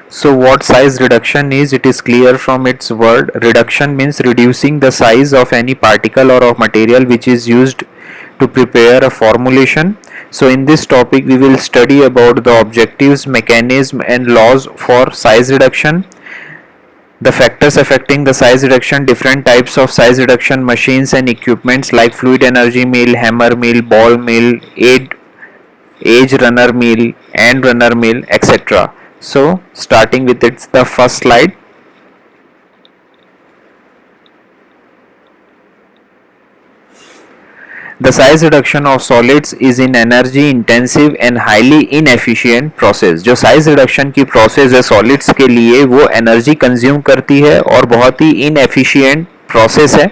So what size reduction is? It is clear from its word. Reduction means reducing the size of any particle or of material which is used to prepare a formulation. So in this topic we will study about the objectives, mechanism and laws for size reduction, the factors affecting the size reduction, different types of size reduction machines and equipments like fluid energy mill, hammer mill, ball mill, edge runner mill, end runner mill, etc. So starting with it's the first slide. The size reduction of solids is an energy intensive and highly inefficient process. जो size reduction की process है solids के लिए वो energy consume करती है और बहुत ही inefficient process है.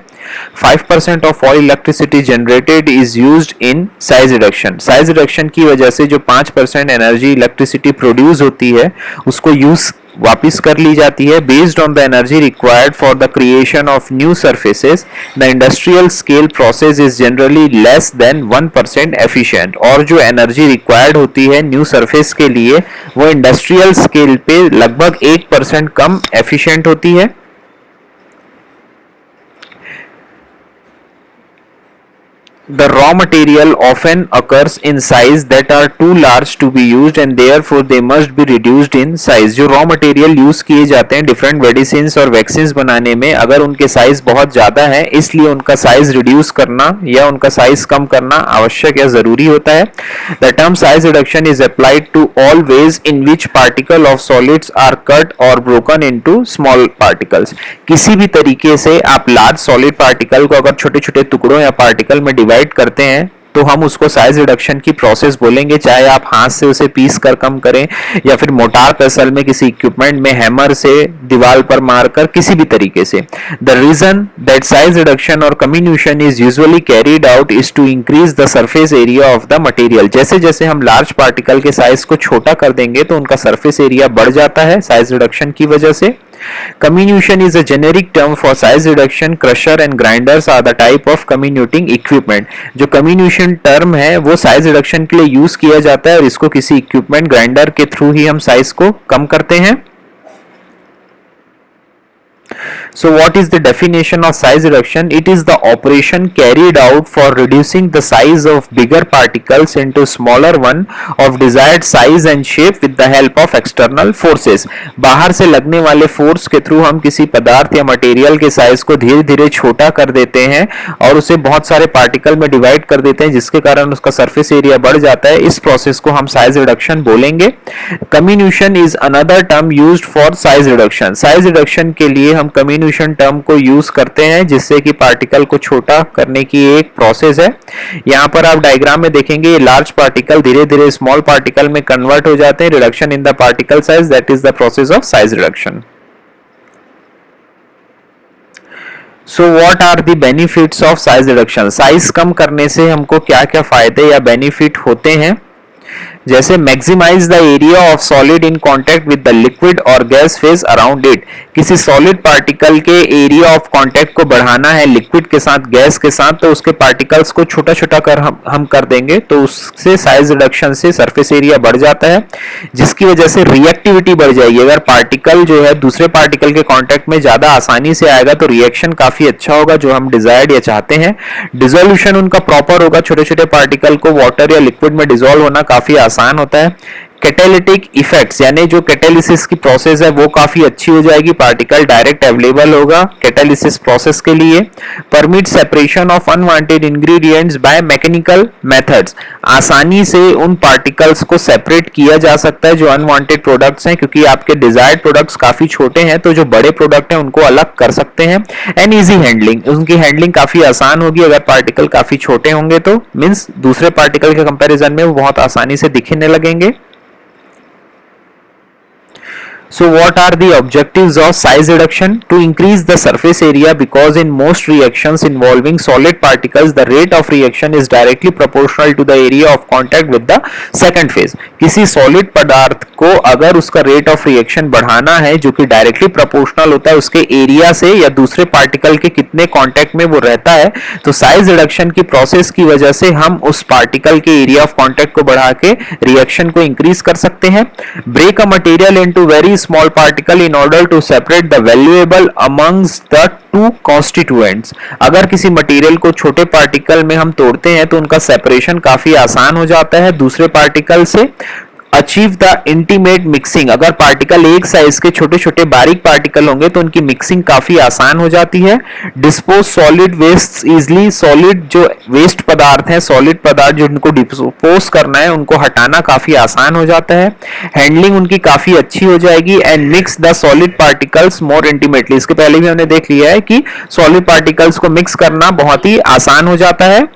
5% of all electricity generated is used in size reduction. size reduction की वजह से जो 5% energy electricity produce होती है उसको use वापिस कर ली जाती है. Based on the energy required for the creation of new surfaces, the industrial scale process is generally less than 1% efficient. और जो एनर्जी रिक्वायर्ड होती है न्यू सरफेस के लिए वो इंडस्ट्रियल स्केल पे लगभग 1% कम एफिशिएंट होती है. The raw material often occurs in size that are too large to be used and therefore they must be reduced in size. जो raw material use किए जाते हैं different medicines और vaccines बनाने में, अगर उनके size बहुत ज़्यादा है इसलिए उनका size reduce करना या उनका size कम करना आवश्यक या ज़रूरी होता है. The term size reduction is applied to all ways in which particle of solids are cut or broken into small particles. किसी भी तरीके से आप large solid particle को अगर छोटे छोटे टुकड़ों या particle में divide करते हैं तो हम उसको साइज रिडक्शन की प्रोसेस बोलेंगे. चाहे आप हाथ से उसे पीस कर कम करें या फिर मोटार पेसल में किसी इक्विपमेंट में हैमर से दीवार पर मारकर, किसी भी तरीके से. The reason that size reduction और communication is usually carried out is to increase the surface area of the material. जैसे जैसे हम लार्ज पार्टिकल के साइज को छोटा कर देंगे तो उनका सरफेस एरिया बढ़ जाता है साइज रिडक्शन की वजह से. Comminution is a generic term for size reduction. Crusher and grinders are the type of comminuting equipment. जो comminution term है वो size reduction के लिए यूज किया जाता है और इसको किसी equipment grinder के थ्रू ही हम size को कम करते हैं. So what is the definition of size reduction? It is the operation carried out for reducing the size of bigger particles into smaller one of desired size and shape with the help of external forces. बाहर से लगने वाले force के through हम किसी पदार्थ या material के साइज को धीरे धीरे छोटा कर देते हैं और उसे बहुत सारे पार्टिकल में डिवाइड कर देते हैं जिसके कारण उसका सरफेस एरिया बढ़ जाता है. इस प्रोसेस को हम साइज रिडक्शन बोलेंगे. Communication is another term used for size reduction. Size reduction के लिए हम कम्युनिकेशन टर्म को यूज करते हैं जिससे कि पार्टिकल को छोटा करने की एक प्रोसेस है. यहां पर आप डायग्राम में देखेंगे ये लार्ज पार्टिकल धीरे धीरे स्मॉल पार्टिकल में कन्वर्ट हो जाते हैं. Reduction in the particle size, that is the process of size reduction. So what are the benefits of size reduction? Size कम करने से हमको क्या क्या फायदे या बेनिफिट होते हैं? जैसे maximize the area of solid in contact with the liquid और गैस फेज अराउंड इट. किसी सॉलिड पार्टिकल के एरिया ऑफ कांटेक्ट को बढ़ाना है लिक्विड के साथ, गैस के साथ, तो उसके पार्टिकल्स को छोटा छोटा कर हम कर देंगे तो उससे साइज रिडक्शन से सरफेस एरिया बढ़ जाता है जिसकी वजह से रिएक्टिविटी बढ़ जाएगी. अगर पार्टिकल जो है दूसरे पार्टिकल के कांटेक्ट में ज्यादा आसानी से आएगा तो रिएक्शन काफी अच्छा होगा जो हम डिजायर्ड या चाहते हैं. डिसोल्यूशन उनका प्रॉपर होगा, छोटे छोटे पार्टिकल को वाटर या लिक्विड में डिसॉल्व होना काफी आसान होता है. कैटेलिटिक इफेक्ट्स यानी जो कैटेलिसिस की प्रोसेस है वो काफी अच्छी हो जाएगी, पार्टिकल डायरेक्ट अवेलेबल होगा कैटेलिसिस प्रोसेस के लिए. Permit separation of unwanted ingredients by mechanical methods. आसानी से उन पार्टिकल्स को सेपरेट किया जा सकता है जो अनवांटेड प्रोडक्ट्स हैं, क्योंकि आपके डिजायर्ड प्रोडक्ट्स काफी छोटे हैं तो जो बड़े प्रोडक्ट हैं उनको अलग कर सकते हैं. एंड इजी हैंडलिंग, उनकी हैंडलिंग काफी आसान होगी अगर पार्टिकल काफी छोटे होंगे तो, मींस दूसरे पार्टिकल के कंपैरिजन में वो बहुत आसानी से दिखने लगेंगे. So what are the objectives of size reduction? To increase the surface area, because in most reactions involving solid particles the rate of reaction is directly proportional to the area of contact with the second phase. किसी solid पदार्थ को अगर उसका rate of reaction बढ़ाना है जो कि directly proportional होता है उसके area से या दूसरे particle के कितने contact में वो रहता है, तो size reduction की process की वजह से हम उस particle के area of contact को बढ़ा के reaction को increase कर सकते हैं. Break a material into very small particle in order to separate the valuable amongst the two constituents. अगर किसी मटेरियल को छोटे पार्टिकल में हम तोड़ते हैं तो उनका सेपरेशन काफी आसान हो जाता है दूसरे पार्टिकल से. अचीव द इंटीमेट मिक्सिंग, अगर पार्टिकल एक साइज के छोटे छोटे बारीक पार्टिकल होंगे तो उनकी मिक्सिंग काफी आसान हो जाती है. Dispose solid waste easily, solid जो वेस्ट पदार्थ हैं, सॉलिड पदार्थ जो उनको डिस्पोज करना है उनको हटाना काफी आसान हो जाता है. हैंडलिंग उनकी काफी अच्छी हो जाएगी. And mix the solid particles more intimately, इसके पहले भी हमने देख लिया है कि सॉलिड पार्टिकल्स को मिक्स करना बहुत ही आसान हो जाता है.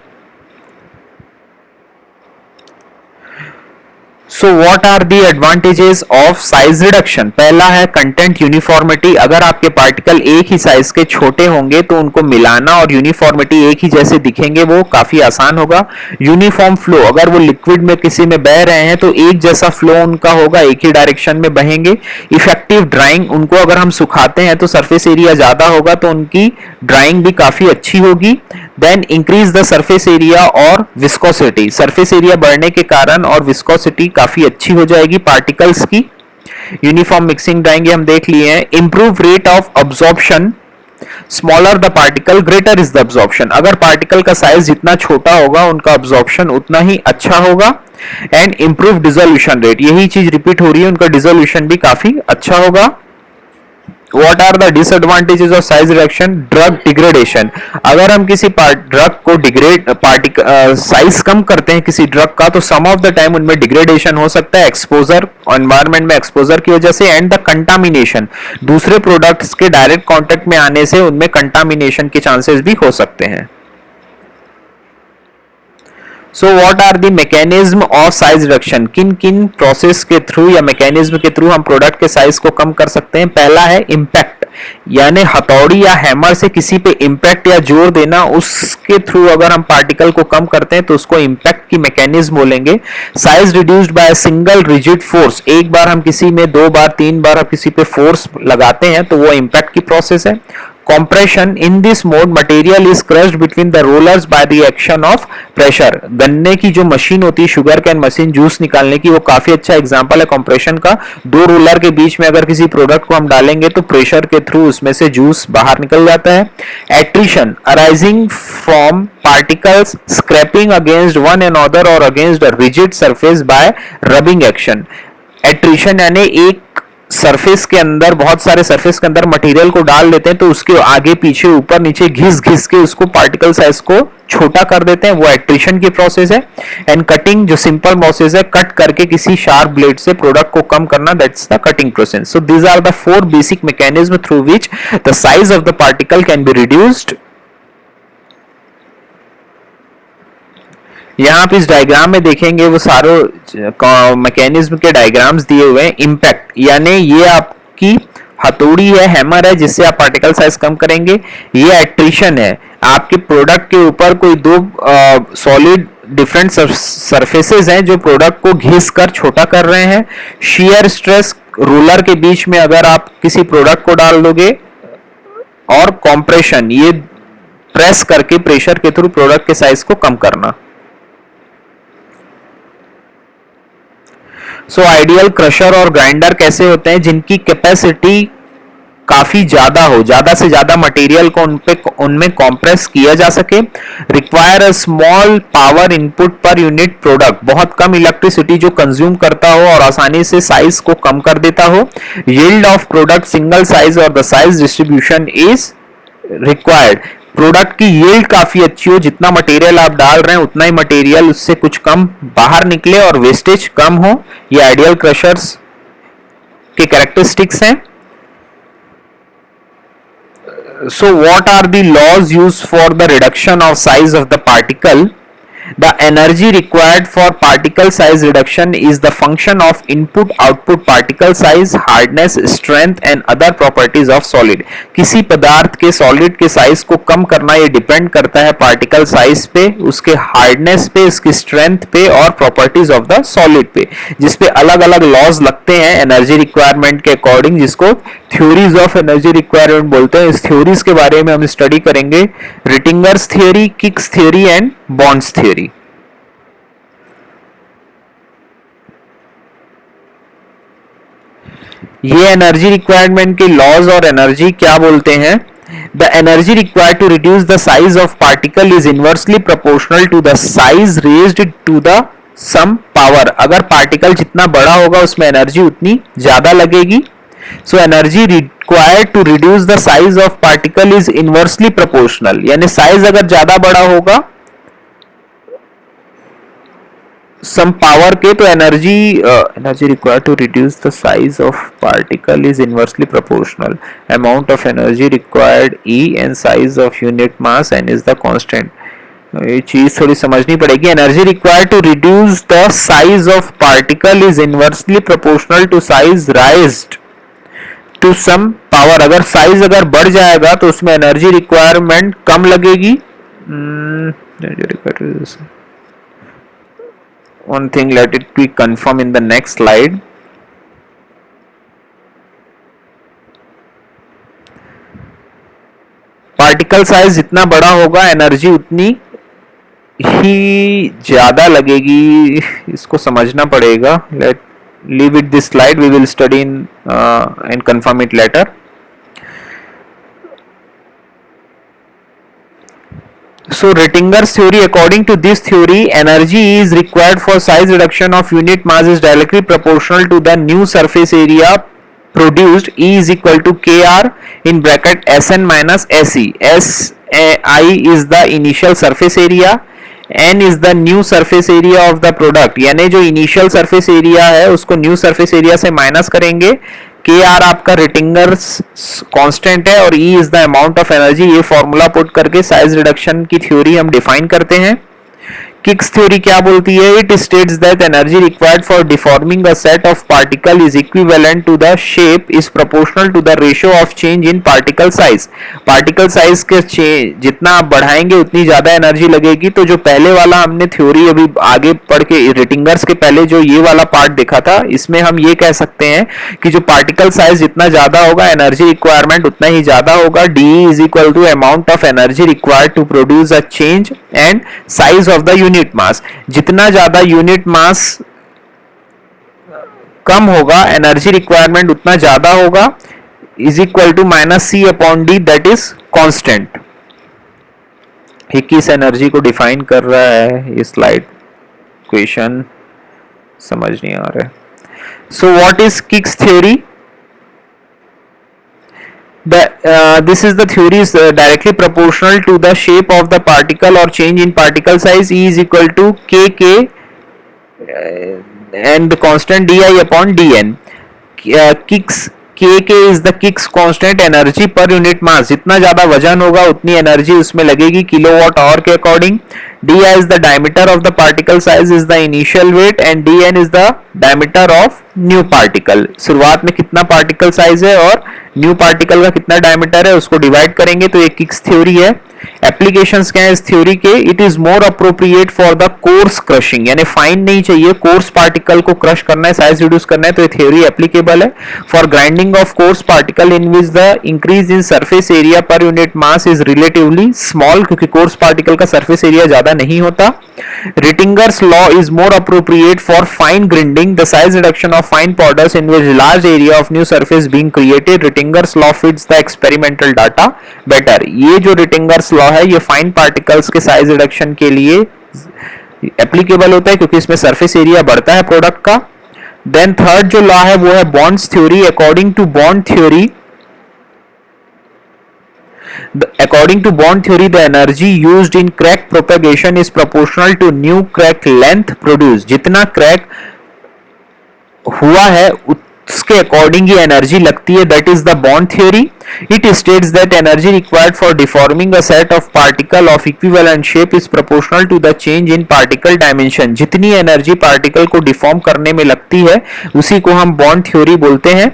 So what are the advantages of size reduction? पहला है कंटेंट यूनिफॉर्मिटी. अगर आपके पार्टिकल एक ही साइज के छोटे होंगे तो उनको मिलाना और यूनिफॉर्मिटी एक ही जैसे दिखेंगे वो काफी आसान होगा. यूनिफॉर्म फ्लो, अगर वो लिक्विड में किसी में बह रहे हैं तो एक जैसा फ्लो उनका होगा, एक ही डायरेक्शन में बहेंगे. इफेक्टिव ड्राइंग, उनको अगर हम सुखाते हैं तो सरफेस एरिया ज्यादा होगा तो उनकी ड्राइंग भी काफी अच्छी होगी. Then increase the surface area और विस्कोसिटी, सरफेस एरिया बढ़ने के कारण और विस्कोसिटी काफी अच्छी हो जाएगी पार्टिकल्स की. यूनिफॉर्म मिक्सिंग ड्राइंग हम देख लिए हैं. Improve rate of absorption, smaller the particle greater is the absorption, अगर पार्टिकल का साइज जितना छोटा होगा उनका अब्जॉर्प्शन उतना ही अच्छा होगा. एंड इंप्रूव डिसोल्यूशन रेट, यही चीज रिपीट हो रही है, उनका डिसोल्यूशन भी काफी अच्छा होगा. What are the disadvantages of size reduction? Drug degradation, अगर हम किसी ड्रग को डिग्रेड साइज कम करते हैं किसी ड्रग का तो सम ऑफ द टाइम उनमें डिग्रेडेशन हो सकता है एक्सपोजर, एनवायरमेंट में एक्सपोजर की वजह से. एंड द कंटामिनेशन, दूसरे प्रोडक्ट्स के डायरेक्ट कांटेक्ट में आने से उनमें कंटामिनेशन के चांसेस भी हो सकते हैं. So what are the mechanism of size reduction, किन किन प्रोसेस के थ्रू या मैकेनिज्म के थ्रू हम प्रोडक्ट के साइज को कम कर सकते हैं. पहला है इम्पैक्ट, यानी हथौड़ी या हैमर से किसी पे इम्पैक्ट या जोर देना, उसके थ्रू अगर हम पार्टिकल को कम करते हैं तो उसको इम्पैक्ट की मैकेनिज्म बोलेंगे. Size reduced by single rigid force, एक बार हम किसी में, दो बार, तीन बार हम किसी पे फोर्स लगाते हैं तो वो इम्पैक्ट की प्रोसेस है. Compression, in this mode material is crushed between the rollers by the action of pressure. गन्ने की जो मशीन होती है, शुगर कैन मशीन जूस निकालने की, वो काफी अच्छा एग्जांपल है कंप्रेशन का. दो रोलर के बीच में अगर किसी प्रोडक्ट को हम डालेंगे तो प्रेशर के थ्रू उसमें से जूस बाहर निकल जाता है. Attrition, arising from particles scraping against one another or against a rigid surface by rubbing action. Attrition यानी एक सरफेस के अंदर, बहुत सारे सरफेस के अंदर मटेरियल को डाल देते हैं तो उसके आगे पीछे ऊपर नीचे घिस घिस के उसको पार्टिकल साइज को छोटा कर देते हैं, वो एट्रिशन की प्रोसेस है. एंड कटिंग, जो सिंपल प्रोसेस है, कट करके किसी शार्प ब्लेड से प्रोडक्ट को कम करना, that's the cutting process. So these are the four basic mechanism through which the size of the particle can be reduced. यहां आप इस डायग्राम में देखेंगे वो सारे मैकेनिज्म के डायग्राम्स दिए हुए हैं. इंपैक्ट यानी ये आपकी हथौड़ी है, हैमर है, जिससे आप पार्टिकल साइज कम करेंगे. ये एट्रिशन है, आपके प्रोडक्ट के ऊपर कोई दो सॉलिड डिफरेंट सरफेसेस हैं जो प्रोडक्ट को घिस कर छोटा कर रहे हैं. शियर स्ट्रेस, रोलर के बीच में अगर आप किसी प्रोडक्ट को डाल दोगे. और कॉम्प्रेशन, ये प्रेस करके प्रेशर के थ्रू प्रोडक्ट के साइज को कम करना. सो आइडियल क्रशर और ग्राइंडर कैसे होते हैं, जिनकी कैपेसिटी काफी ज्यादा हो, ज्यादा से ज्यादा मटेरियल को उनमें कॉम्प्रेस किया जा सके. Require a small power input per unit product, बहुत कम इलेक्ट्रिसिटी जो कंज्यूम करता हो और आसानी से साइज को कम कर देता हो. Yield of product single size और the size distribution is required, product की यील्ड काफी अच्छी हो, जितना मटेरियल आप डाल रहे हैं उतना ही मटेरियल उससे कुछ कम बाहर निकले और वेस्टेज कम हो. ये आइडियल क्रशर्स के कैरेक्टरिस्टिक्स हैं. So what are the laws used for the reduction of size of the particle. The energy required for particle size reduction is the function of input-output particle size, hardness, strength and other properties of solid. किसी पदार्थ के solid के size को कम करना ये depend करता है particle size पे, उसके hardness पे, इसकी strength पे और properties of the solid पे, जिसपे अलग-अलग laws लगते हैं energy requirement के according, जिसको theories of energy requirement बोलते हैं. इस theories के बारे में हम study करेंगे. Rittinger's theory, Kick's theory and Bond's theory. ये एनर्जी रिक्वायरमेंट के लॉज और एनर्जी क्या बोलते हैं. The energy required to reduce the size of particle is inversely proportional to the size raised to the some power. अगर particle जितना बड़ा होगा उसमें एनर्जी उतनी ज्यादा लगेगी. So energy required to reduce the size of particle is inversely proportional, यानी size अगर ज्यादा बड़ा होगा सम पावर के, तो energy required to reduce the size of particle is inversely proportional amount of energy required E and size of unit mass N is the constant. ये चीज थोड़ी समझनी पड़ेगी. Energy required to reduce the size of particle is inversely proportional to size raised to some power. अगर size अगर बढ़ जाएगा तो उसमें एनर्जी रिक्वायरमेंट कम लगेगी. One thing, let it be confirmed in the next slide. Particle size जितना बड़ा होगा एनर्जी उतनी ही ज्यादा लगेगी. इसको समझना पड़ेगा. Let leave it this slide, we will study in and confirm it later. So Rittinger's theory, according to this theory, energy is required for size reduction of unit mass is directly proportional to the new surface area produced. E is equal to kr in bracket Sn minus Se. Si is the initial surface area, N is the new surface area of the product. यानी जो initial surface area है उसको new surface area से minus करेंगे. Kr आपका रिटिंगर्स constant है और E is the amount of energy. ये फॉर्मूला पुट करके साइज रिडक्शन की थ्योरी हम डिफाइन करते हैं. किक्स थ्योरी क्या बोलती है? It states that energy required for deforming a set of particle is equivalent to the shape is proportional to the ratio of change in particle size. Particle size के जितना आप बढ़ाएंगे उतनी ज्यादा एनर्जी लगेगी. तो जो पहले वाला हमने थ्योरी अभी आगे पढ़ के रिटिंगर्स के पहले जो ये वाला पार्ट देखा था, इसमें हम ये कह सकते हैं कि जो पार्टिकल साइज जितना ज्यादा होगा एनर्जी रिक्वायरमेंट उतना ही ज्यादा होगा. D is equal to amount of energy required to produce a change and size of the unit mass. जितना ज्यादा यूनिट मास कम होगा एनर्जी रिक्वायरमेंट उतना ज्यादा होगा. Is equal to minus C upon D, that is constant. ये किस energy को define कर रहा है? ये स्लाइड क्वेश्चन समझ नहीं आ रहा है. So what is kicks theory? This is the theory is directly proportional to the shape of the particle or change in particle size. E is equal to kk and the constant di upon dn. Kicks kk is the Kick's constant energy per unit mass. जितना ज्यादा वजन होगा उतनी energy उसमें लगेगी kilowatt hour के according. di is the diameter of the particle size is the initial weight and dn is the diameter of new particle. शुरुआत में कितना पार्टिकल साइज है और न्यू पार्टिकल का कितना डायमीटर है उसको डिवाइड करेंगे तो ये किक्स थ्योरी है. एप्लीकेशंस क्या है इस थ्योरी के? It is more appropriate for the course crushing, यानी फाइन नहीं चाहिए, कोर्स पार्टिकल को क्रश करना है, साइज रिड्यूस करना है, तो ये थ्योरी एप्लीकेबल है. For grinding of coarse particle in which the increase in surface area per unit mass is relatively small, क्योंकि कोर्स पार्टिकल का सरफेस एरिया ज्यादा नहीं होता. Rittinger's law is more appropriate for fine grinding the size reduction of fine powders in which large area of new surface being created. Rittinger's law fits the experimental data better. ये जो Rittinger's law है ये fine particles के size reduction के लिए applicable होता है क्योंकि इसमें सरफेस एरिया बढ़ता है प्रोडक्ट का. देन थर्ड जो लॉ है वो है Bond's theory. According to Bond theory, according to bond theory the energy used in crack propagation is proportional to new crack length produced. जितना क्रैक हुआ है उसके अकॉर्डिंग ये एनर्जी लगती है, that is the bond theory. It states that energy required for deforming a set of particle of equivalent shape is proportional to the change in particle dimension. जितनी energy particle को deform करने में लगती है उसी को हम बॉन्ड थ्योरी बोलते हैं.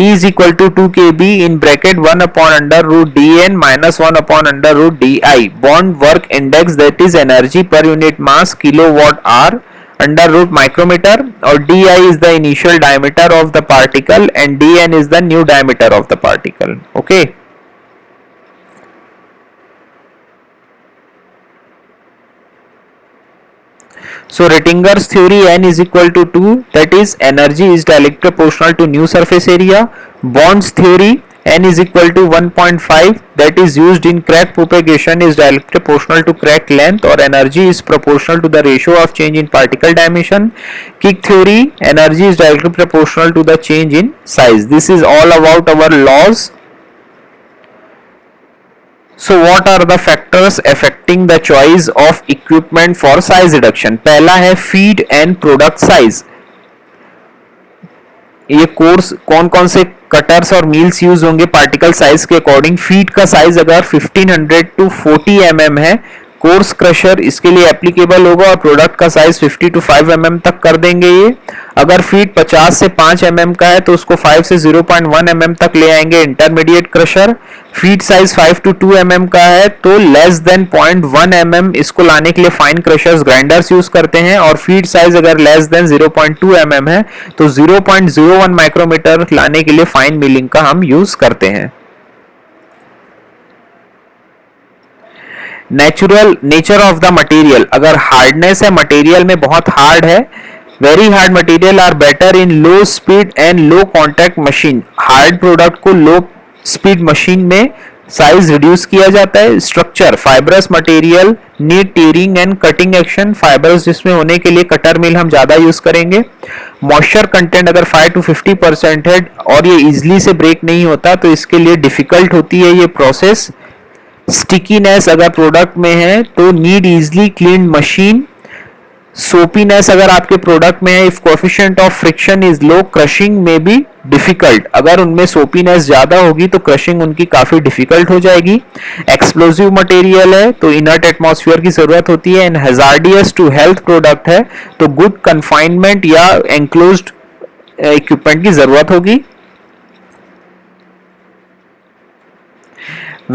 E is equal to 2 kb in bracket 1 upon under root dn minus 1 upon under root di. Bond work index, that is energy per unit mass, kilowatt hour under root micrometer, or di is the initial diameter of the particle and dn is the new diameter of the particle. Okay. So Rettinger's theory, n is equal to 2, that is energy is directly proportional to new surface area. Bond's theory, n is equal to 1.5, that is used in crack propagation, is directly proportional to crack length, or energy is proportional to the ratio of change in particle dimension. Kick theory, energy is directly proportional to the change in size. This is all about our laws. So what are the factors affecting the choice of equipment for size reduction? पहला है feed and product size. ये course कौन कौन से cutters और meals use होंगे particle size के according. Feed का साइज अगर 1500 टू 40 mm है, कोर्स क्रशर इसके लिए एप्लीकेबल होगा और प्रोडक्ट का साइज 50 टू 5 mm तक कर देंगे. ये अगर फीड 50 से 5 mm का है तो उसको 5 से 0.1 mm तक ले आएंगे intermediate crusher. Feed size 5 to 2 mm का है तो लेस देन 0.1 mm इसको लाने के लिए फाइन क्रशर्स ग्राइंडर्स यूज करते हैं. और फीड साइज अगर लेस देन 0.2 mm है तो 0.01 माइक्रोमीटर लाने के लिए फाइन मिलिंग का हम यूज करते हैं. नेचर ऑफ द मटेरियल, अगर हार्डनेस है मटेरियल में बहुत हार्ड है, very hard material are better in low speed and low contact machine. Hard product को लो स्पीड मशीन में साइज रिड्यूस किया जाता है. Structure, fibrous material need tearing and cutting action, fibres जिसमें होने के लिए कटर मिल हम ज्यादा यूज करेंगे. मॉइस्चर कंटेंट अगर 5 टू 50% है और ये इजिली से ब्रेक नहीं होता तो इसके लिए डिफिकल्ट होती है ये प्रोसेस. स्टिकीनेस अगर प्रोडक्ट में है तो नीड इजिली क्लीन मशीन. सोपीनेस अगर आपके प्रोडक्ट में है, if coefficient of friction is low crushing में बी डिफिकल्ट. अगर उनमें सोपीनेस ज्यादा होगी तो क्रशिंग उनकी काफी डिफिकल्ट हो जाएगी. एक्सप्लोसिव मटेरियल है तो इनर्ट एटमॉस्फेयर की जरूरत होती है. And hazardous to health product है तो गुड कन्फाइनमेंट या एंक्लोज्ड इक्विपमेंट की जरूरत होगी.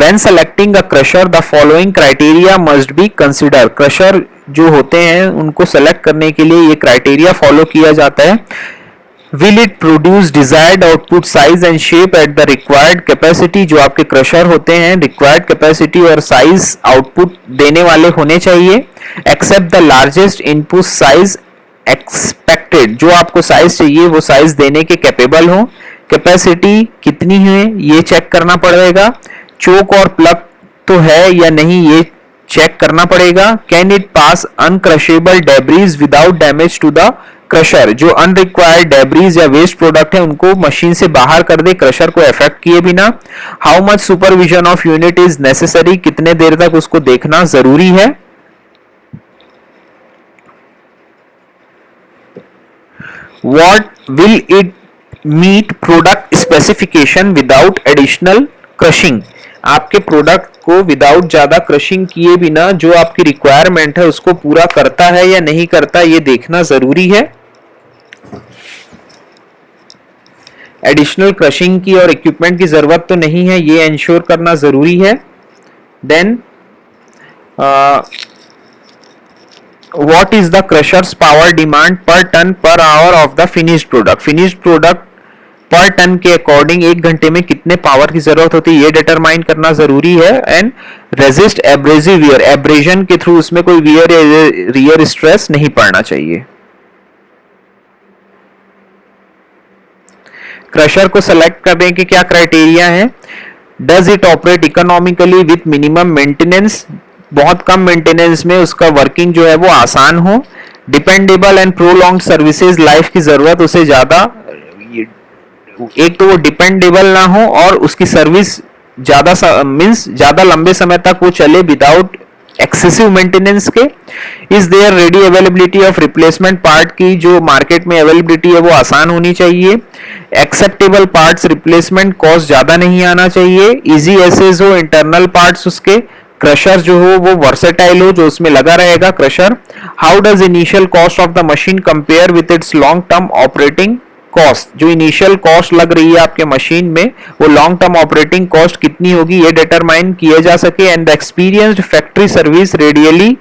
When selecting a crusher, the following criteria must be considered. Crusher जो होते हैं उनको सेलेक्ट करने के लिए ये क्राइटेरिया फॉलो किया जाता है. Will it produce desired output size and shape at the required capacity? जो आपके क्रशर होते हैं required capacity और size output देने वाले होने चाहिए. Accept the largest input size expected. जो आपको साइज चाहिए वो साइज देने के कैपेबल हो. कैपेसिटी कितनी है ये चेक करना पड़ेगा. चोक और प्लग तो है या नहीं ये चेक करना पड़ेगा. Can it pass uncrushable debris without damage to the crusher. जो अनरिक्वायर्ड डेब्रीज या वेस्ट प्रोडक्ट है उनको मशीन से बाहर कर दे क्रशर को इफेक्ट किए बिना. How much supervision of unit is necessary. कितने देर तक उसको देखना जरूरी है. What will it meat product specification without additional crushing. आपके प्रोडक्ट को विदाउट ज्यादा क्रशिंग किए बिना जो आपकी रिक्वायरमेंट है उसको पूरा करता है या नहीं करता ये देखना जरूरी है. एडिशनल क्रशिंग की और इक्विपमेंट की जरूरत तो नहीं है ये इंश्योर करना जरूरी है. Then what is the crusher's power demand per ton per hour of the finished product. Finished product per ton के अकॉर्डिंग एक घंटे में कितने पावर की जरूरत होती है ये डिटरमाइन करना जरूरी है. And resist abrasive wear. Abrasion के थ्रू उसमें कोई वियर या रियर स्ट्रेस नहीं पड़ना चाहिए. क्रशर को सेलेक्ट करने के क्या क्राइटेरिया है. Does it operate economically with minimum maintenance. बहुत कम मेंटेनेंस में उसका वर्किंग जो है वो आसान हो. Dependable and prolong services life की जरूरत उसे ज्यादा. एक तो वो डिपेंडेबल ना हो और उसकी सर्विस ज्यादा मींस ज्यादा लंबे समय तक वो चले विदाउट एक्सेसिव मेंटेनेंस के, is there ready availability of replacement part की जो मार्केट में अवेलेबिलिटी है वो आसान होनी चाहिए, एक्सेप्टेबल पार्ट्स रिप्लेसमेंट कॉस्ट ज्यादा नहीं आना चाहिए, इजी एसेस हो इंटरनल पार्ट्स उसके, क्रशर जो हो वो वर्सेटाइल हो जो उसमें लगा रहेगा crusher, how does initial cost of the machine compare with its long term operating cost, जो इनिशियल कॉस्ट लग रही है आपके मशीन में वो लॉन्ग टर्म ऑपरेटिंग कॉस्ट कितनी होगी ये डिटरमाइन किया जा सके, and the experienced factory service radially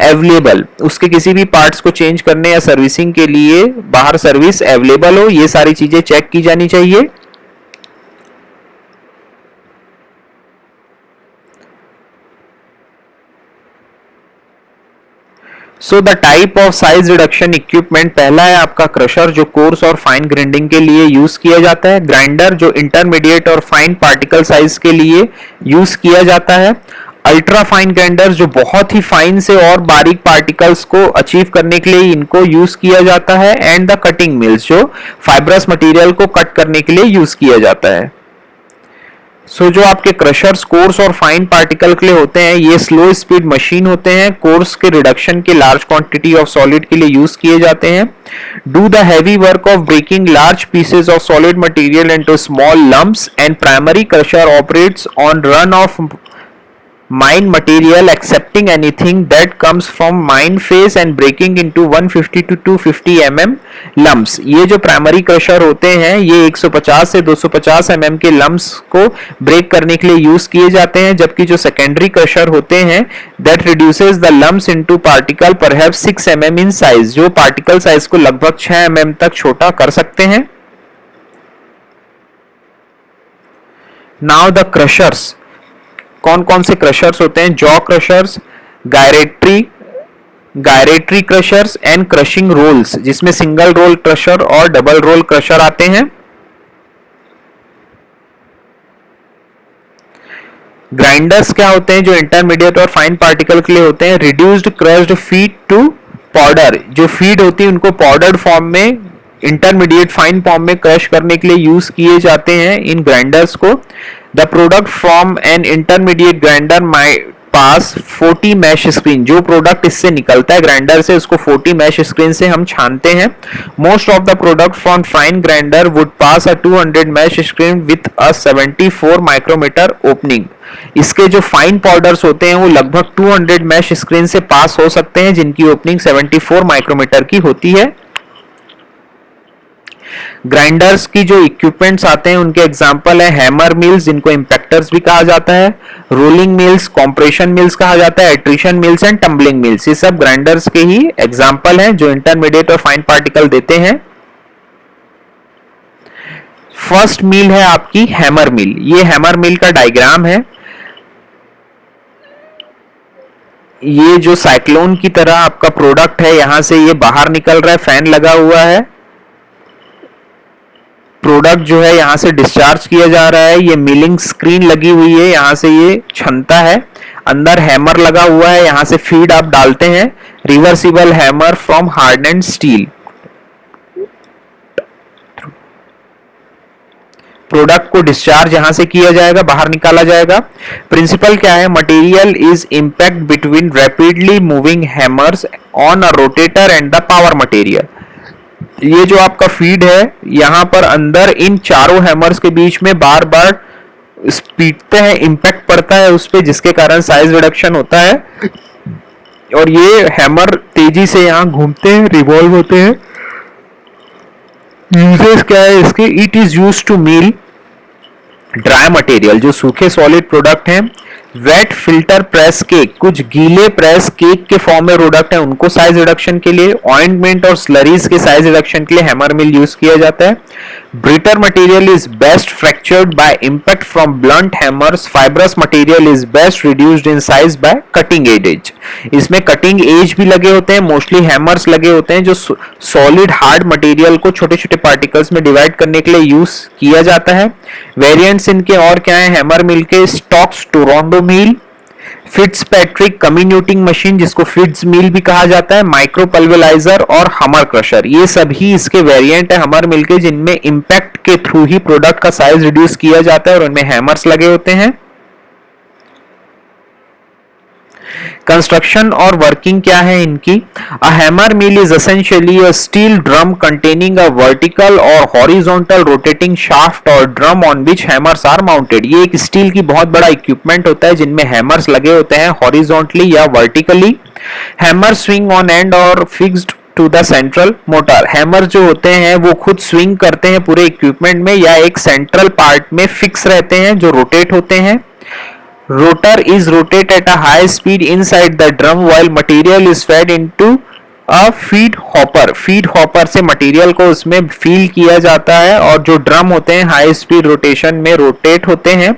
available, उसके किसी भी पार्ट्स को चेंज करने या सर्विसिंग के लिए बाहर सर्विस अवेलेबल हो, ये सारी चीजें चेक की जानी चाहिए। So the type of size reduction equipment, पहला है आपका क्रशर जो कोर्स और फाइन ग्राइंडिंग के लिए यूज किया जाता है, ग्राइंडर जो इंटरमीडिएट और फाइन पार्टिकल साइज के लिए यूज किया जाता है, अल्ट्रा फाइन ग्राइंडर जो बहुत ही फाइन से और बारीक पार्टिकल्स को अचीव करने के लिए इनको यूज किया जाता है, एंड द कटिंग मिल्स जो फाइब्रस मटेरियल को कट करने के लिए यूज किया जाता है। सो जो आपके क्रशर्स कोर्स और फाइन पार्टिकल के लिए होते हैं ये स्लो स्पीड मशीन होते हैं, कोर्स के रिडक्शन के लार्ज क्वांटिटी ऑफ सॉलिड के लिए यूज किए जाते हैं, do the heavy work of breaking large pieces of solid material into small lumps, and primary crusher operates on run of mine material accepting anything that comes from mine phase and breaking into 150 to 250 mm lumps। ये जो primary crusher होते हैं ये 150 से 250 mm के lumps को break करने के लिए यूज किए जाते हैं, जबकि जो सेकेंडरी क्रशर होते हैं that reduces the lumps into particle perhaps 6 mm in size, जो पार्टिकल साइज को लगभग 6 mm तक छोटा कर सकते हैं। Now the crushers, कौन कौन से क्रशर्स होते हैं, jaw crushers, gyratory crushers and crushing rolls, जिसमें सिंगल रोल क्रशर और डबल रोल क्रशर आते हैं। ग्राइंडर्स क्या होते हैं जो इंटरमीडिएट और फाइन पार्टिकल के लिए होते हैं, reduced crushed feed to powder, जो फीड होती है उनको पाउडर्ड फॉर्म में इंटरमीडिएट फाइन फॉर्म में क्रश करने के लिए यूज किए जाते हैं इन ग्राइंडर्स को। The product from an intermediate grinder might pass 40 mesh screen, जो प्रोडक्ट इससे निकलता है ग्राइंडर से उसको 40 मैश स्क्रीन से हम छानते हैं। Most of the product from fine grinder would pass a 200 mesh screen with a 74 micrometer opening, इसके जो फाइन पाउडर्स होते हैं वो लगभग 200 मैश स्क्रीन से पास हो सकते हैं जिनकी ओपनिंग 74 माइक्रोमीटर की होती है। ग्राइंडर्स की जो इक्विपमेंट्स आते हैं उनके एग्जांपल है हैमर मिल्स जिनको इंपैक्टर्स भी कहा जाता है, रोलिंग मिल्स, कॉम्प्रेशन मिल्स कहा जाता है, attrition mills and tumbling mills, ये सब ग्राइंडर्स के ही एग्जांपल हैं जो इंटरमीडिएट और फाइन पार्टिकल देते हैं। फर्स्ट मिल है आपकी हैमर मिल, ये हैमर मिल का डायग्राम है, ये जो साइक्लोन की तरह आपका प्रोडक्ट है यहां से ये बाहर निकल रहा है, फैन लगा हुआ है, प्रोडक्ट जो है यहां से डिस्चार्ज किया जा रहा है, ये मिलिंग स्क्रीन लगी हुई है, यहां से ये छनता है, अंदर हैमर लगा हुआ है, यहां से फीड आप डालते हैं, reversible hammer from hardened steel, product को डिस्चार्ज यहां से किया जाएगा, बाहर निकाला जाएगा। प्रिंसिपल क्या है, material is impact between rapidly moving hammers on a rotator and the power material, ये जो आपका फीड है यहां पर अंदर इन चारों हैमर्स के बीच में बार बार पीटते हैं, इंपैक्ट पड़ता है उस पे जिसके कारण साइज रिडक्शन होता है, और ये हैमर तेजी से यहां घूमते हैं, रिवॉल्व होते हैं। यूजेस क्या है इसके, it is used to mill dry material, जो सूखे सॉलिड प्रोडक्ट हैं, वेट फिल्टर प्रेस केक, कुछ गीले प्रेस केक के फॉर्म में प्रोडक्ट है उनको साइज रिडक्शन के लिए, ऑइंटमेंट और स्लरीज के साइज रिडक्शन के लिए हैमर मिल यूज किया जाता है। Brittle material is best fractured by impact from blunt hammers, fibrous material is best reduced in size by cutting edge, इसमें कटिंग एज भी लगे होते हैं, मोस्टली हैमर्स लगे होते हैं जो सॉलिड हार्ड मटेरियल को छोटे छोटे पार्टिकल्स में डिवाइड करने के लिए यूज किया जाता है। वेरिएंट्स इनके और क्या है, हैमर मिल के स्टॉक्स टोरंटो मिल, फिट्जपैट्रिक कम्युनिटिंग मशीन जिसको फिट्ज मिल भी कहा जाता है, माइक्रो पल्वेलाइजर और हमर क्रशर, ये सभी इसके वेरिएंट है हमर मिल के जिनमें इंपैक्ट के थ्रू ही प्रोडक्ट का साइज रिड्यूस किया जाता है और उनमें हैमर्स लगे होते हैं। कंस्ट्रक्शन और वर्किंग क्या है इनकी? A hammer mill is essentially a steel drum containing a vertical और हॉरिजॉन्टल रोटेटिंग शाफ्ट और drum on which hammers are mounted. ये एक स्टील की बहुत बड़ा इक्विपमेंट होता है जिनमें हैमर्स लगे होते हैं हॉरिजॉन्टली या vertically. Hammer swing on end और fixed to the central motor. Hammer जो होते हैं वो खुद स्विंग करते हैं पूरे इक्विपमेंट में या एक सेंट्रल पार्ट में फिक्स रहते हैं जो रोटेट होते हैं। Rotor is rotate at a high speed inside the drum while material is fed into a feed hopper। feed hopper से मटेरियल को उसमें फील किया जाता है और जो ड्रम होते हैं हाई स्पीड रोटेशन में रोटेट होते हैं।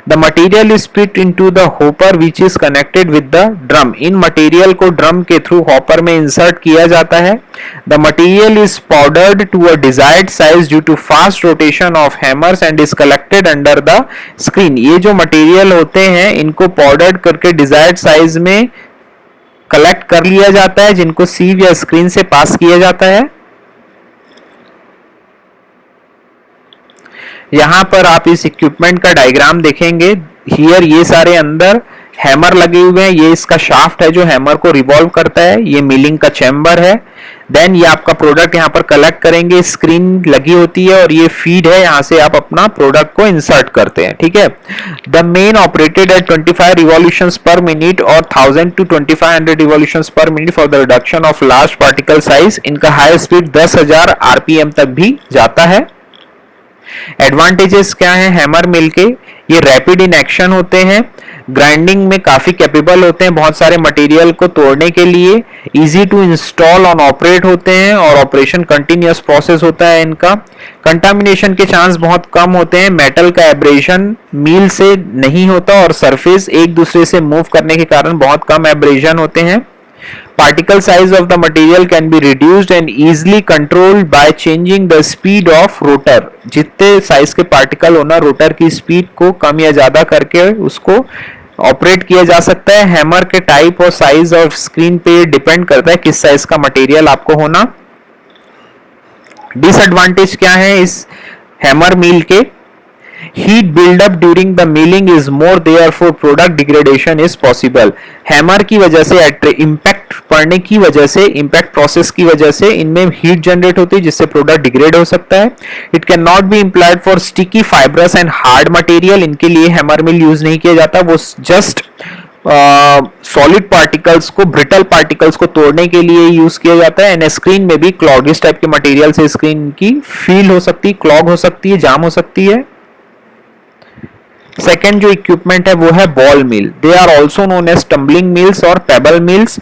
The material is pit into the hopper which is connected with the drum. इन मटेरियल को ड्रम के थ्रू हॉपर में इंसर्ट किया जाता है। The material is powdered to a desired size due to fast rotation of hammers and is collected under the screen. ये जो material होते हैं इनको पाउडर्ड करके डिजायर्ड साइज में कलेक्ट कर लिया जाता है जिनको सीव या स्क्रीन से पास किया जाता है। यहां पर आप इस इक्विपमेंट का डायग्राम देखेंगे। हियर ये सारे अंदर हैमर लगे हुए हैं। ये इसका शाफ्ट है जो हैमर को रिवॉल्व करता है। ये मिलिंग का चैम्बर है। देन ये आपका प्रोडक्ट यहाँ पर कलेक्ट करेंगे। स्क्रीन लगी होती है और ये फीड है, यहाँ से आप अपना प्रोडक्ट को इंसर्ट करते हैं। ठीक है। The main operated at 25 revolutions पर मिनट और 1000 to 2500 रिवॉल्यूशंस पर minute for the reduction of large particle size. इनका हाई स्पीड 10,000 आरपीएम तक भी जाता है। एडवांटेजेस क्या है हैमर मिल के? ये रैपिड इन एक्शन होते हैं, ग्राइंडिंग में काफी कैपेबल होते हैं बहुत सारे मटेरियल को तोड़ने के लिए, इजी टू इंस्टॉल और ऑपरेट होते हैं और ऑपरेशन कंटिन्यूअस प्रोसेस होता है इनका। कंटामिनेशन के चांस बहुत कम होते हैं। मेटल का एब्रेशन मील से नहीं होता और सरफेस एक दूसरे से मूव करने के कारण बहुत कम एब्रेशन होते हैं। Particle size of the material can be reduced and easily controlled by changing the speed of rotor। जितने साइज के पार्टिकल होना रोटर की स्पीड को कम या ज्यादा करके उसको ऑपरेट किया जा सकता है। हैमर के टाइप और साइज और स्क्रीन पे डिपेंड करता है किस साइज का मटेरियल आपको होना। डिसएडवांटेज क्या है इस हैमर मिल के? Heat build-up during the milling is more, therefore product degradation is possible। Hammer की वजह से इम्पैक्ट पड़ने की वजह से, इम्पैक्ट प्रोसेस की वजह से इनमें हीट जनरेट होती है जिससे प्रोडक्ट डिग्रेड हो सकता है। It can not be implied for sticky fibrous and hard material. इनके लिए हैमर मिल यूज नहीं किया जाता। वो जस्ट सॉलिड पार्टिकल्स को, ब्रिटल पार्टिकल्स को तोड़ने के लिए यूज किया जाता है। एंड स्क्रीन में भी क्लॉग, इस टाइप के मटेरियल से स्क्रीन की फील हो सकती है, क्लॉग हो सकती है, जाम हो सकती है। सेकेंड जो इक्विपमेंट है वो है ball mill. They are also known as tumbling mills और पेबल मिल्स।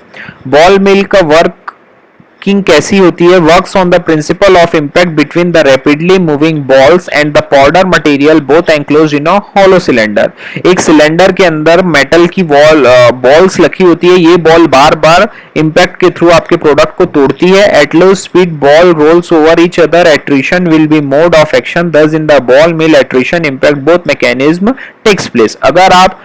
बॉल मिल का वर्किंग कैसी होती है? Works on the principle of impact between the rapidly moving balls and the powder material both enclosed in a hollow cylinder. एक cylinder के अंदर metal की balls रखी होती है। ये बॉल बार बार इम्पैक्ट के थ्रू आपके प्रोडक्ट को तोड़ती है। At low speed ball roles over each other. Attrition will be mode of action, thus in the ball mill attrition impact both mechanism takes place. अगर आप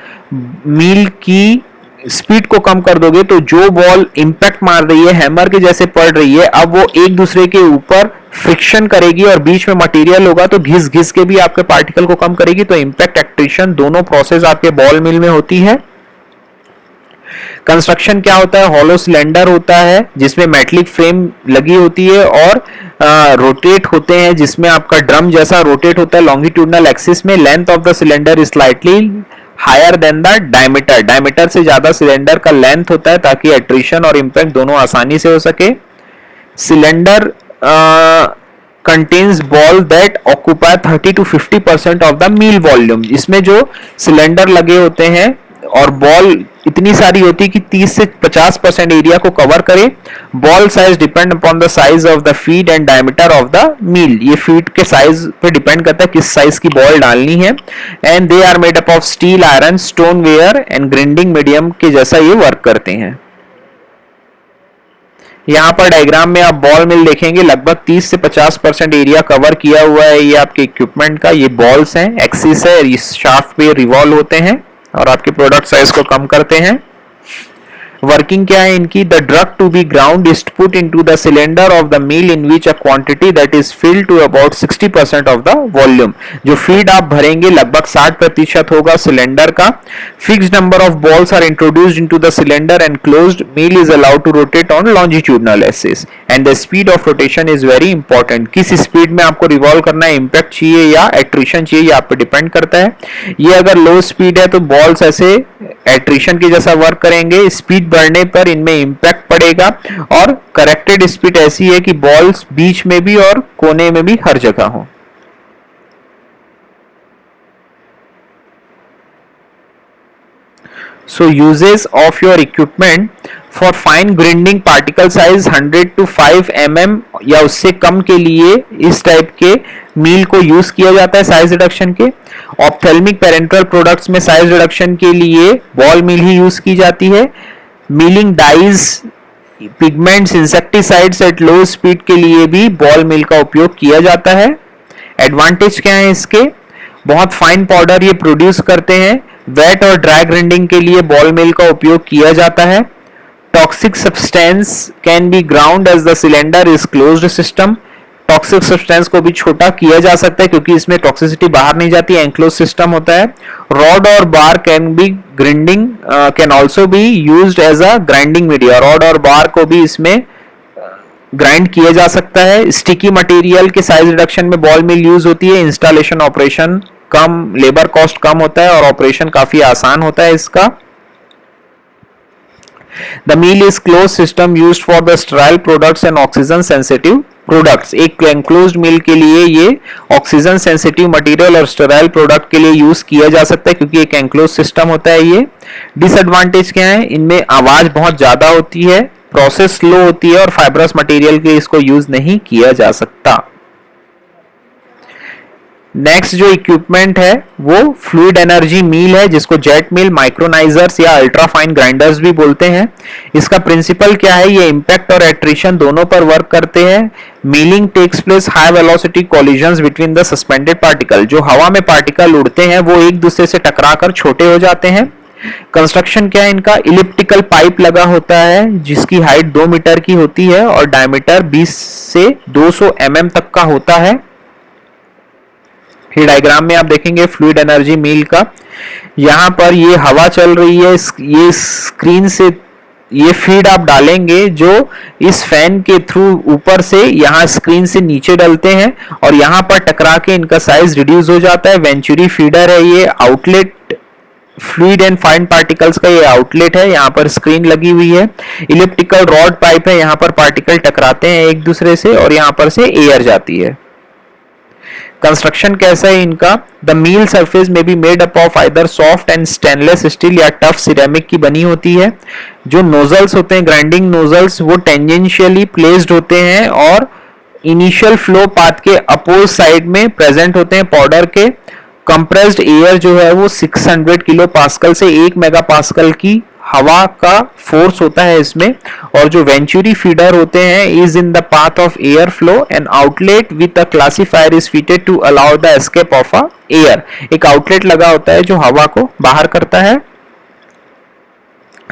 मिल की स्पीड को कम कर दोगे तो जो बॉल इंपैक्ट मार रही है, हैमर के जैसे पड़ रही है, अब वो एक दूसरे के ऊपर फ्रिक्शन करेगी और बीच में मटेरियल होगा तो घिस घिस के भी आपके पार्टिकल को कम करेगी। तो इंपैक्ट एक्ट्रिशन दोनों प्रोसेस आपके बॉल मिल में होती है। कंस्ट्रक्शन क्या होता है? हॉलो सिलेंडर होता है जिसमें मेटलिक फ्रेम लगी होती है और रोटेट होते हैं, जिसमें आपका ड्रम जैसा रोटेट होता है लॉन्गिट्यूडनल एक्सिस में। Length of the cylinder is slightly higher than the diameter. Diameter से ज्यादा सिलेंडर का लेंथ होता है ताकि एट्रिशन और इंपैक्ट दोनों आसानी से हो सके। Cylinder contains ball that occupy 30 to 50% of the mill volume. इसमें जो सिलेंडर लगे होते हैं और बॉल इतनी सारी होती है कि 30 से 50% एरिया को कवर करे। Ball size depend upon the size of the feed and diameter of the mill. ये फीड के साइज पे डिपेंड करता है किस साइज की बॉल डालनी है। And they are made up of steel, iron, stone ware and grinding medium के जैसा ये वर्क करते हैं। यहाँ पर डायग्राम में आप बॉल मिल देखेंगे, लगभग 30 से 50% एरिया कवर किया हुआ है ये आपके इक्विपमेंट का। ये बॉल्स हैं, एक्सिस है, इस शाफ्ट पे रिवॉल्व होते हैं और आपके प्रोडक्ट साइज को कम करते हैं। वर्किंग क्या है इनकी, the drug to be ground is put into the cylinder of the mill in which a quantity that is filled to about 60% of the volume. जो फीड आप भरेंगे लगभग 60% होगा सिलेंडर का। Fixed number of balls are introduced into the cylinder and closed mill is allowed to rotate on longitudinal axis and the speed of rotation is very important. किस speed में आपको revolve करना है, इंपैक्ट चाहिए या attrition चाहिए, ये आप पे डिपेंड करता है। ये अगर लो स्पीड है तो बॉल्स ऐसे एट्रिशन की जैसा वर्क करेंगे, स्पीड बढ़ने पर इनमें इंपैक्ट पड़ेगा। और करेक्टेड स्पीड ऐसी है कि बॉल्स बीच में भी और कोने में भी हर जगह हो। So uses of your equipment for fine grinding particle size 100 to 5 mm या उससे कम के लिए इस टाइप के मील को यूज किया जाता है साइज रिडक्शन के। ऑप्थेल्मिक पेरेंटल प्रोडक्ट्स में साइज रिडक्शन के लिए बॉल मिल ही यूज की जाती है। Milling dyes, pigments, insecticides at low speed के लिए भी बॉल मिल का उपयोग किया जाता है। एडवांटेज क्या है इसके, बहुत फाइन पाउडर ये प्रोड्यूस करते हैं। वेट और ड्राई ग्राइंडिंग के लिए बॉल मिल का उपयोग किया जाता है। Toxic substance can be ground as the cylinder is closed system. Toxic substance को भी छोटा किया जा सकता है क्योंकि इसमें टॉक्सिसिटी बाहर नहीं जाती, एनक्लोज सिस्टम होता है। रॉड और bar can be grinding can also be used as a grinding media. Rod और बार को भी इसमें ग्राइंड किया जा सकता है। स्टिकी मटेरियल के साइज रिडक्शन में बॉल मिल यूज होती है। इंस्टॉलेशन ऑपरेशन कम, लेबर कॉस्ट कम होता है और ऑपरेशन काफी आसान होता है इसका। The mill is close system used for the sterile products and oxygen sensitive products. एक एनक्लोज्ड मिल के लिए ये ऑक्सीजन सेंसिटिव मटेरियल और स्टेराइल प्रोडक्ट के लिए यूज किया जा सकता है क्योंकि एक एनक्लोज सिस्टम होता है ये। डिसएडवांटेज क्या है, इनमें आवाज बहुत ज्यादा होती है, प्रोसेस स्लो होती है और फाइब्रस मटेरियल के इसको यूज नहीं किया जा सकता। नेक्स्ट जो इक्विपमेंट है वो फ्लूइड एनर्जी मील है जिसको जेट मिल, माइक्रोनाइजर्स या अल्ट्रा फाइन ग्राइंडर्स भी बोलते हैं। इसका प्रिंसिपल क्या है, ये इंपैक्ट और एट्रिशन दोनों पर वर्क करते हैं। Milling takes place high velocity collisions between the suspended particle. जो हवा में पार्टिकल उड़ते हैं वो एक दूसरे से टकराकर छोटे हो जाते हैं। कंस्ट्रक्शन क्या है इनका, इलिप्टिकल पाइप लगा होता है जिसकी हाइट 2 मीटर की होती है और डायमीटर 20 से 200 mm तक का होता है। ये डायग्राम में आप देखेंगे फ्लूइड एनर्जी मील का, यहां पर ये हवा चल रही है, ये स्क्रीन से ये फीड आप डालेंगे जो इस फैन के थ्रू ऊपर से यहां स्क्रीन से नीचे डलते हैं और यहां पर टकरा के इनका साइज रिड्यूस हो जाता है। वेंचुरी फीडर है ये, outlet fluid and fine particles का ये आउटलेट है, यहाँ पर स्क्रीन लगी हुई है। इलिप्टिकल रॉड पाइप है, यहाँ पर पार्टिकल टकराते हैं एक दूसरे से और यहाँ पर से एयर जाती है। कंस्ट्रक्शन कैसा है इनका, द मील सरफेस में be made up of either soft and stainless steel या टफ सिरेमिक की बनी होती है। जो नोजल्स होते हैं, ग्राइंडिंग नोजल्स, वो टेंजेंशियली प्लेस्ड होते हैं और इनिशियल फ्लो पाथ के अपोज साइड में प्रेजेंट होते हैं पाउडर के। कंप्रेस्ड एयर जो है वो 600 किलो पास्कल से 1 मेगा पास्कल की हवा का फोर्स होता है इसमें। और जो वेंचुरी फीडर होते हैं is in the path of air flow and outlet with a classifier is fitted to allow the escape of a air. एक आउटलेट लगा होता है जो हवा को बाहर करता है।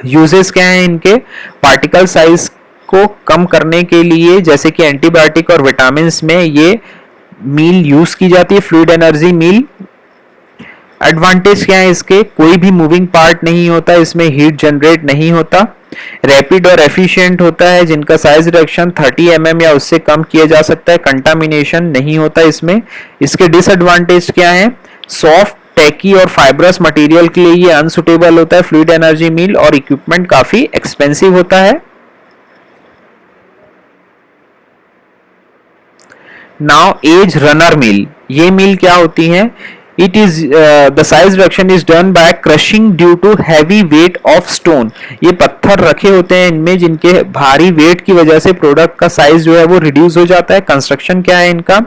यूजेस क्या है इनके, पार्टिकल साइज को कम करने के लिए जैसे कि एंटीबायोटिक और विटामिन में ये मील यूज की जाती है, फ्लूइड एनर्जी मील। एडवांटेज क्या है इसके, कोई भी मूविंग पार्ट नहीं होता, इसमें हीट जनरेट नहीं होता, रैपिड और एफिशिएंट होता है, जिनका साइज रिडक्शन 30 mm या उससे कम किया जा सकता है, कंटामिनेशन नहीं होता इसमें। इसके डिसएडवांटेज क्या है, सॉफ्ट, टैकी और फाइब्रस मटेरियल के लिए ये अनसुटेबल होता है फ्लूइड एनर्जी मील और इक्विपमेंट काफी एक्सपेंसिव होता है। नाउ एज रनर मील, ये मील क्या होती है, it is the size reduction is done by crushing due to heavy weight of stone। ये पत्थर रखे होते हैं इनमें जिनके भारी वेट की वजह से प्रोडक्ट का साइज जो है वो रिड्यूस हो जाता है। कंस्ट्रक्शन क्या है इनका,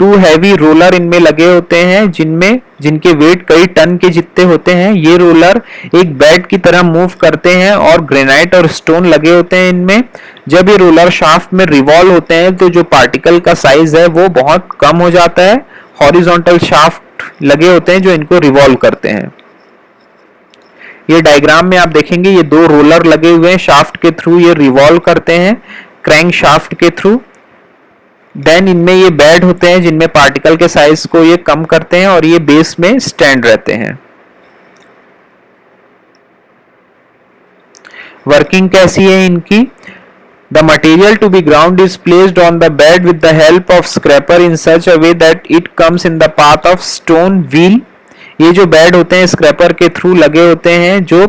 2 हैवी रोलर इनमें लगे होते हैं जिनके वेट कई टन के जितने होते हैं। ये रोलर एक बैट की तरह मूव करते हैं और ग्रेनाइट और स्टोन लगे होते हैं इनमें। जब ये रोलर शाफ्ट में रिवॉल्व होते हैं तो जो पार्टिकल का साइज है वो बहुत कम हो जाता है। हॉरिजॉन्टल शाफ्ट लगे होते हैं जो इनको रिवॉल्व करते हैं। ये डायग्राम में आप देखेंगे ये दो रोलर लगे हुए हैं शाफ्ट के थ्रू, ये रिवॉल्व करते हैं क्रैंक शाफ्ट के थ्रू। देन इनमें ये बेड होते हैं जिनमें पार्टिकल के साइज को ये कम करते हैं और ये बेस में स्टैंड रहते हैं। वर्किंग कैसी है इनकी? The material to be ground is placed on the bed with the help of scraper in such a way that it comes in the path of stone wheel। ये जो bed होते हैं scraper के through लगे होते हैं जो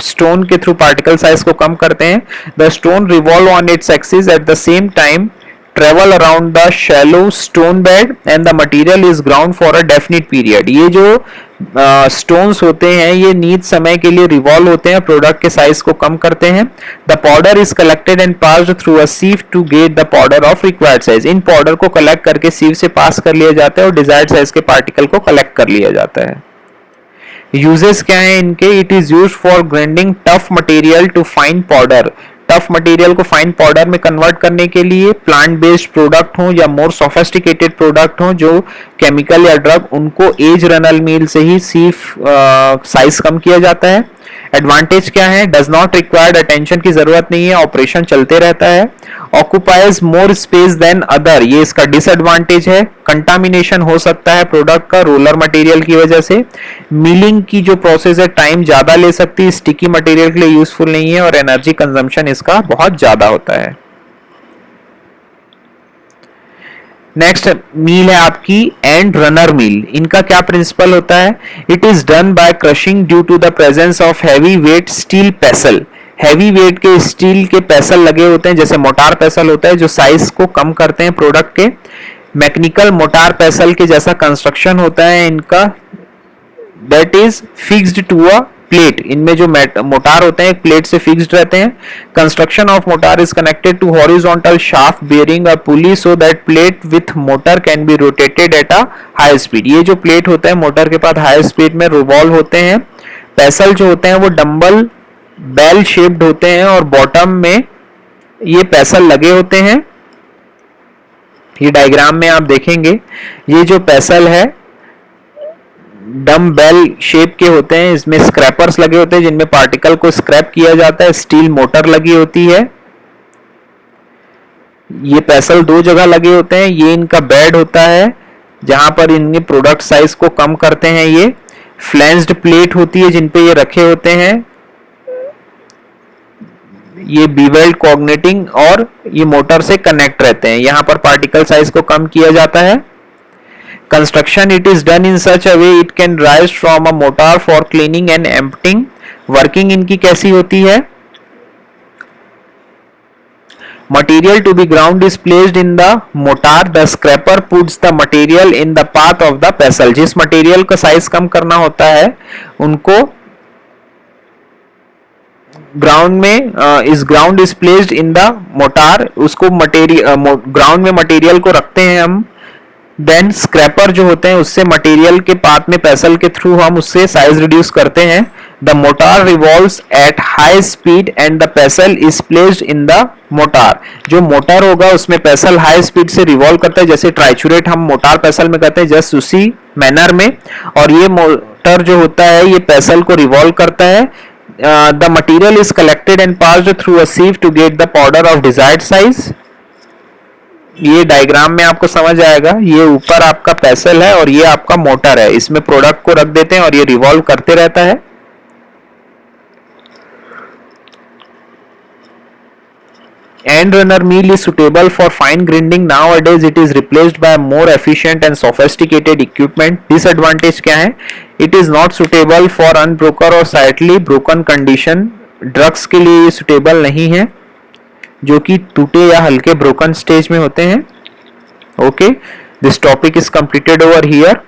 stone के थ्रू पार्टिकल साइज को कम करते हैं। The stone revolve on its axis at the same time, travel around the shallow stone bed and the material is ground for a definite period। ये जो स्टोन्स होते हैं ये नियत समय के लिए रिवॉल्व होते हैं, प्रोडक्ट के साइज को कम करते हैं। The powder is collected and passed through a sieve to get the powder of required size. इन पाउडर को कलेक्ट करके सीव से पास कर लिया जाता है और डिजायर्ड साइज के पार्टिकल को कलेक्ट कर लिया जाता है। यूजेस क्या है इनके? It is used for grinding tough material to fine powder. Tough material को फाइन पाउडर में कन्वर्ट करने के लिए, प्लांट बेस्ड प्रोडक्ट हो या मोर सोफिस्टिकेटेड प्रोडक्ट हो जो केमिकल या ड्रग, उनको एज रनल मिल से ही सीफ साइज कम किया जाता है। एडवांटेज क्या है? डज नॉट रिक्वायर्ड अटेंशन की जरूरत नहीं है, ऑपरेशन चलते रहता है। Occupies more space than other, ये इसका डिसएडवांटेज है। कंटामिनेशन हो सकता है प्रोडक्ट का रोलर मटेरियल की वजह से। मिलिंग की जो प्रोसेस है टाइम ज्यादा ले सकती है, स्टिकी मटेरियल के लिए यूजफुल नहीं है और एनर्जी कंजम्पशन इसका बहुत ज्यादा होता है। नेक्स्ट मील है आपकी एंड रनर मील। इनका क्या प्रिंसिपल होता है? It is done by crushing due to the presence of heavy weight steel pestle. Heavy weight के स्टील के पेसल लगे होते हैं, जैसे मोटार पेसल होता है जो साइज को कम करते हैं प्रोडक्ट के। मैकेनिकल मोटार पेसल के जैसा कंस्ट्रक्शन होता है इनका, that is fixed to a plate. इनमें जो मोटार होते हैं एक प्लेट से फिक्स्ड रहते हैं। Construction of motor is connected to horizontal shaft bearing a pulley so that plate with motor can be rotated at a high speed. ये जो प्लेट होते हैं मोटर के पास हाई स्पीड में रिवॉल्व होते हैं। पेसल जो होते हैं वो डंबल बेल शेप्ड होते हैं और बॉटम में ये पेसल लगे होते हैं। ये डायग्राम में आप देखेंगे ये जो पेसल है डम बेल शेप के होते हैं, इसमें स्क्रैपर्स लगे होते हैं जिनमें पार्टिकल को स्क्रैप किया जाता है। स्टील मोटर लगी होती है। ये पेसल दो जगह लगे होते हैं। ये इनका बेड होता है जहां पर इनके प्रोडक्ट साइज को कम करते हैं। ये फ्लैंज्ड प्लेट होती है जिनपे ये रखे होते हैं। ये बीवेल्ड कोऑर्डिनेटिंग और ये मोटर से कनेक्ट रहते हैं। यहां पर पार्टिकल साइज को कम किया जाता है। Construction it is done in such a way it can rise from a motor for cleaning and emptying। Working इनकी कैसी होती है? Material to be ground is placed in the motor. The scraper puts the material in the path of the pestle। जिस material का size कम करना होता है उनको ग्राउंड में इस ground is placed in the motor, उसको मटेरियल ग्राउंड में मटेरियल को रखते हैं हम। देन स्क्रैपर जो होते हैं उससे मटेरियल के पाथ में पेसल के थ्रू हम उससे साइज रिड्यूस करते हैं। The motor revolves at high speed and the पेसल is placed in the motor. जो मोटर होगा उसमें पेसल हाई स्पीड से रिवॉल्व करता है, जैसे ट्राइचुरेट हम मोटार पेसल में करते हैं जस्ट उसी मैनर में। और ये मोटर जो होता है ये पेसल को रिवॉल्व करता है। The material is collected and passed through a sieve to get the powder of desired size. ये डायग्राम में आपको समझ आएगा। ये ऊपर आपका पेसल है और ये आपका मोटर है, इसमें प्रोडक्ट को रख देते हैं और ये रिवॉल्व करते रहता है। End runner mill is suitable for fine grinding. Nowadays it is replaced by more efficient and sophisticated equipment. Disadvantage क्या है? It is not suitable for unbroken or slightly broken condition. Drugs के लिए ये suitable नहीं है जो कि टूटे या हल्के ब्रोकन स्टेज में होते हैं। Okay, this topic is completed over here.